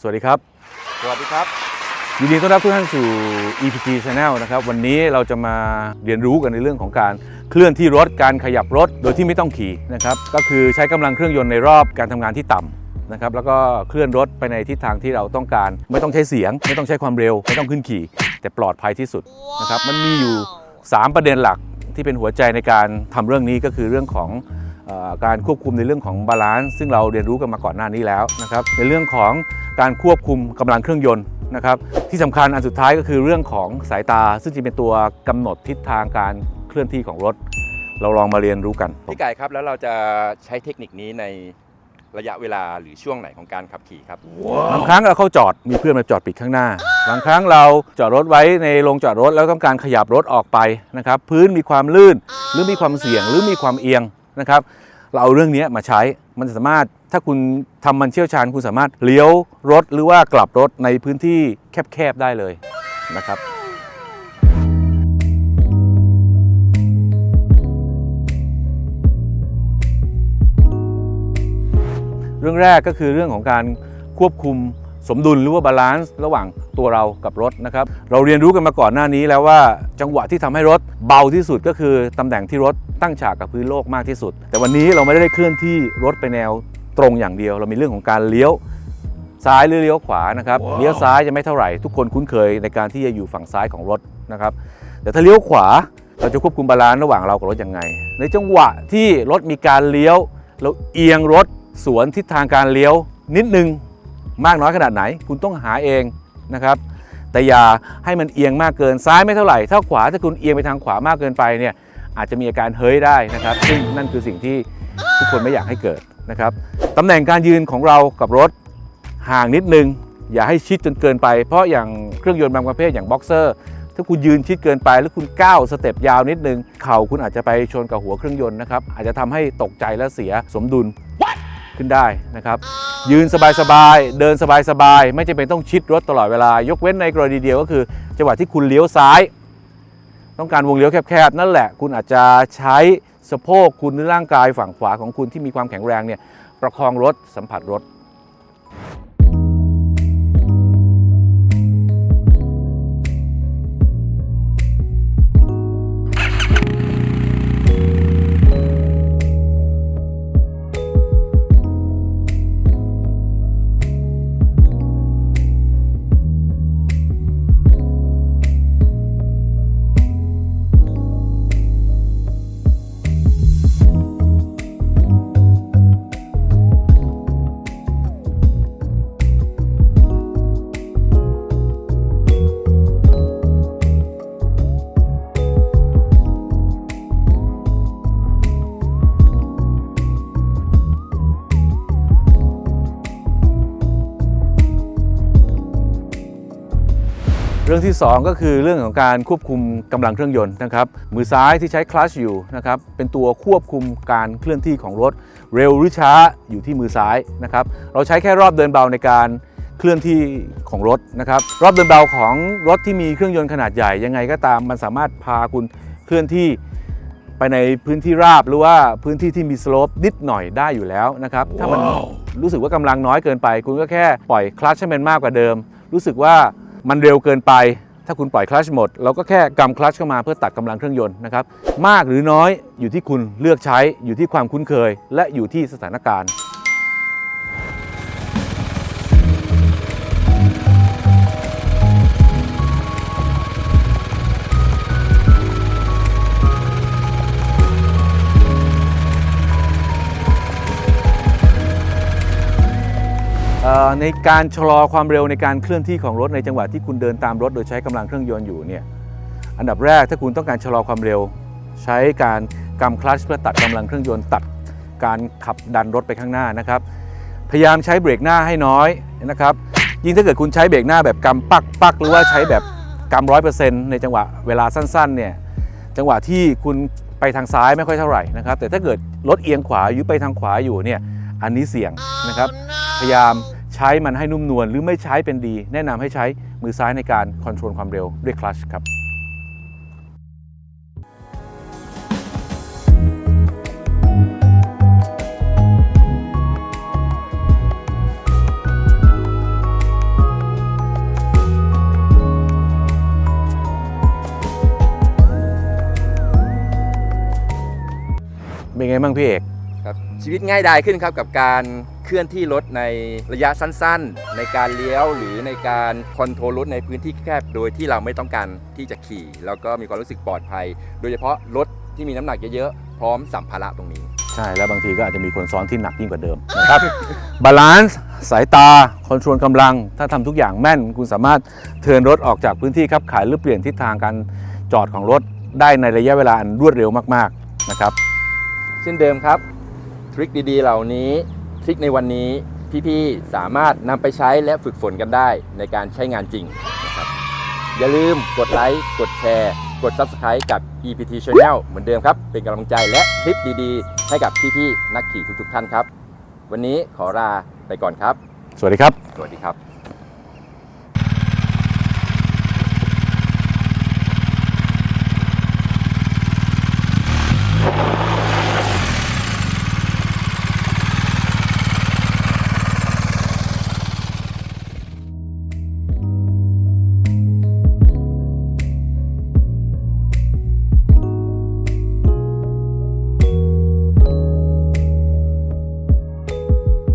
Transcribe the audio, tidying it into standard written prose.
สวัสดีครับยินดีต้อนรับทุกท่านสู่ EPT Channel นะครับวันนี้เราจะมาเรียนรู้กันในเรื่องของการเคลื่อนที่รถการขยับรถโดยที่ไม่ต้องขี่นะครับก็คือใช้กำลังเครื่องยนต์ในรอบการทำงานที่ต่ำนะครับแล้วก็เคลื่อนรถไปในทิศทางที่เราต้องการไม่ต้องใช้เสียงไม่ต้องใช้ความเร็วไม่ต้องขึ้นขี่แต่ปลอดภัยที่สุดนะครับมันมีอยู่3ประเด็นหลักที่เป็นหัวใจในการทำเรื่องนี้ก็คือเรื่องของการควบคุมในเรื่องของบาลานซ์ซึ่งเราเรียนรู้กันมาก่อนหน้านี้แล้วนะครับในเรื่องของการควบคุมกำลังเครื่องยนต์นะครับที่สำคัญอันสุดท้ายก็คือเรื่องของสายตาซึ่งจะเป็นตัวกำหนดทิศทางการเคลื่อนที่ของรถเราลองมาเรียนรู้กันพี่ไก่ครับแล้วเราจะใช้เทคนิคนี้ในระยะเวลาหรือช่วงไหนของการขับขี่ครับบางครั้งเราเข้าจอดมีเพื่อนมาจอดปิดข้างหน้าบางครั้งเราจอดรถไว้ในโรงจอดรถแล้วต้องการขยับรถออกไปนะครับพื้นมีความลื่นหรือมีความเสี่ยงหรือมีความเอียงนะครับเราเอาเรื่องนี้มาใช้มันสามารถถ้าคุณทำมันเชี่ยวชาญคุณสามารถเลี้ยวรถหรือว่ากลับรถในพื้นที่แคบๆได้เลยนะครับเรื่องแรกก็คือเรื่องของการควบคุมสมดุลหรือว่าบาลานซ์ระหว่างตัวเรากับรถนะครับเราเรียนรู้กันมาก่อนหน้านี้แล้วว่าจังหวะที่ทำให้รถเบาที่สุดก็คือตำแหน่งที่รถตั้งฉากกับพื้นโลกมากที่สุดแต่วันนี้เราไม่ได้เคลื่อนที่รถไปแนวตรงอย่างเดียวเรามีเรื่องของการเลี้ยวซ้ายหรือเลี้ยวขวานะครับเลี้ยวซ้ายจะไม่เท่าไหร่ทุกคนคุ้นเคยในการที่จะอยู่ฝั่งซ้ายของรถนะครับแต่ถ้าเลี้ยวขวาเราจะควบคุมบาลานซ์ระหว่างเรากับรถยังไงในจังหวะที่รถมีการเลี้ยวเราเอียงรถสวนทิศทางการเลี้ยวนิดนึงมากน้อยขนาดไหนคุณต้องหาเองนะครับแต่อย่าให้มันเอียงมากเกินซ้ายไม่เท่าไหร่ถ้าขวาถ้าคุณเอียงไปทางขวามากเกินไปเนี่ยอาจจะมีอาการเฮ้ยได้นะครับซึ่งนั่นคือสิ่งที่ทุกคนไม่อยากให้เกิดนะครับตำแหน่งการยืนของเรากับรถห่างนิดนึงอย่าให้ชิดจนเกินไปเพราะอย่างเครื่องยนต์บางประเภทอย่างบ็อกเซอร์ถ้าคุณยืนชิดเกินไปแล้วคุณก้าวสเต็ปยาวนิดนึงเข่าคุณอาจจะไปชนกับหัวเครื่องยนต์นะครับอาจจะทำให้ตกใจและเสียสมดุลขึ้นได้นะครับยืนสบายๆเดินสบายๆไม่จำเป็นต้องชิดรถตลอดเวลายกเว้นในกรณีเดียวก็คือจังหวะที่คุณเลี้ยวซ้ายต้องการวงเลี้ยวแคบๆนั่นแหละคุณอาจจะใช้สะโพกคุณหรือร่างกายฝั่งขวาของคุณที่มีความแข็งแรงเนี่ยประคองรถสัมผัสรถเรื่องที่2ก็คือเรื่องของการควบคุมกำลังเครื่องยนต์นะครับมือซ้ายที่ใช้คลัตช์อยู่นะครับเป็นตัวควบคุมการเคลื่อนที่ของรถเร็วหรือช้าอยู่ที่มือซ้ายนะครับเราใช้แค่รอบเดินเบาในการเคลื่อนที่ของรถนะครับรอบเดินเบาของรถที่มีเครื่องยนต์ขนาดใหญ่ยังไงก็ตามมันสามารถพาคุณเคลื่อนที่ไปในพื้นที่ราบหรือว่าพื้นที่ที่มีสโลปนิดหน่อยได้อยู่แล้วนะครับถ้ามันรู้สึกว่ากำลังน้อยเกินไปคุณก็แค่ปล่อยคลัตช์ให้มันมากกว่าเดิมรู้สึกว่ามันเร็วเกินไปถ้าคุณปล่อยคลัตช์หมดเราก็แค่กำคลัตช์เข้ามาเพื่อตัดกำลังเครื่องยนต์นะครับมากหรือน้อยอยู่ที่คุณเลือกใช้อยู่ที่ความคุ้นเคยและอยู่ที่สถานการณ์ในการชะลอความเร็วในการเคลื่อนที่ของรถในจังหวะที่คุณเดินตามรถโดยใช้กำลังเครื่องยนต์อยู่เนี่ยอันดับแรกถ้าคุณต้องการชะลอความเร็วใช้การกำคลัตช์เพื่อตัดกำลังเครื่องยนต์ตัดการขับดันรถไปข้างหน้านะครับพยายามใช้เบรกหน้าให้น้อยนะครับยิ่งถ้าเกิดคุณใช้เบรกหน้าแบบกำปักหรือว่าใช้แบบกำ100%ในจังหวะเวลาสั้นๆเนี่ยจังหวะที่คุณไปทางซ้ายไม่ค่อยเท่าไหร่นะครับแต่ถ้าเกิดรถเอียงขวาอยู่ไปทางขวาอยู่เนี่ยอันนี้เสี่ยงนะครับพยายามใช้มันให้นุ่มนวลหรือไม่ใช้เป็นดีแนะนำให้ใช้มือซ้ายในการคอนโทรลความเร็วด้วยคลัตช์ครับ ใ ไงบ้างพี่เอก ครับชีวิตง่ายดายขึ้นครับกับการเคลื่อนที่รถในระยะสั้นๆ ในการเลี้ยวหรือในการคอนโทรลรถในพื้นที่แคบโดยที่เราไม่ต้องการที่จะขี่แล้วก็มีความรู้สึกปลอดภัย โดยเฉพาะรถที่มีน้ำหนักเยอะๆพร้อมสัมภาระตรงนี้ ใช่แล้วบางทีก็อาจจะมีคนซ้อนที่หนักยิ่งกว่าเดิมนะครับ บาลานซ์สายตาคอนโทรลกำลังถ้าทำทุกอย่างแม่นคุณสามารถเทิร์นรถออกจากพื้นที่ขับขายหรือเปลี่ยนทิศทางการจอดของรถได้ในระยะเวลาอันรวดเร็วมากๆนะครับ เช่นเดิมครับทริคดีๆเหล่านี้ทริคในวันนี้พี่ๆสามารถนำไปใช้และฝึกฝนกันได้ในการใช้งานจริงนะครับอย่าลืมกดไลค์กดแชร์กด Subscribe กับ EPT Channel เหมือนเดิมครับเป็นกำลังใจและคลิปดีๆ ให้กับพี่ๆนักขี่ทุกๆท่านครับวันนี้ขอลาไปก่อนครับ สวัสดีครับ สวัสดีครับ